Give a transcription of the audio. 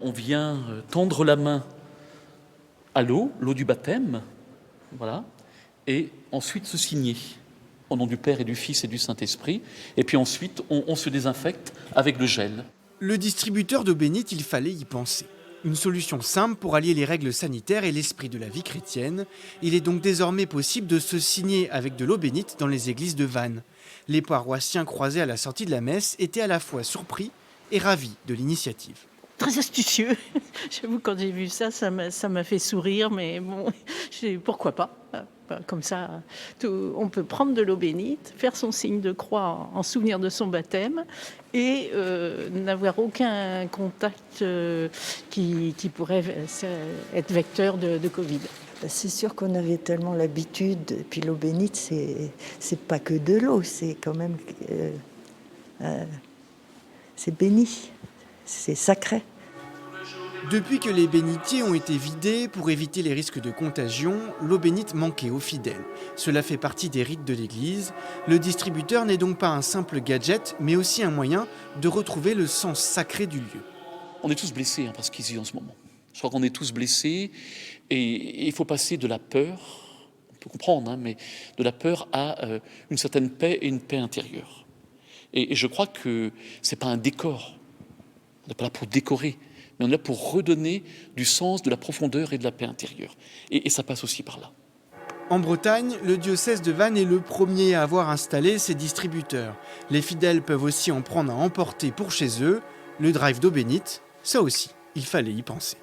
On vient tendre la main à l'eau du baptême, voilà, et ensuite se signer au nom du Père et du Fils et du Saint-Esprit. Et puis ensuite, on se désinfecte avec le gel. Le distributeur d'eau bénite, il fallait y penser. Une solution simple pour allier les règles sanitaires et l'esprit de la vie chrétienne. Il est donc désormais possible de se signer avec de l'eau bénite dans les églises de Vannes. Les paroissiens croisés à la sortie de la messe étaient à la fois surpris et ravis de l'initiative. Très astucieux. J'avoue, quand j'ai vu ça, ça m'a fait sourire, mais bon, pourquoi pas. Comme ça, on peut prendre de l'eau bénite, faire son signe de croix en souvenir de son baptême et n'avoir aucun contact qui pourrait être vecteur de Covid. C'est sûr qu'on avait tellement l'habitude, et puis l'eau bénite, c'est pas que de l'eau, c'est quand même... c'est béni, c'est sacré. Depuis que les bénitiers ont été vidés pour éviter les risques de contagion, l'eau bénite manquait aux fidèles. Cela fait partie des rites de l'Église. Le distributeur n'est donc pas un simple gadget, mais aussi un moyen de retrouver le sens sacré du lieu. On est tous blessés par ce qui se vit en ce moment. Je crois qu'on est tous blessés et il faut passer de la peur, on peut comprendre, mais de la peur à une certaine paix et une paix intérieure. Et je crois que ce n'est pas un décor. On n'est pas là pour décorer, mais on est là pour redonner du sens, de la profondeur et de la paix intérieure. Et ça passe aussi par là. En Bretagne, le diocèse de Vannes est le premier à avoir installé ses distributeurs. Les fidèles peuvent aussi en prendre à emporter pour chez eux. Le drive d'eau bénite, ça aussi, il fallait y penser.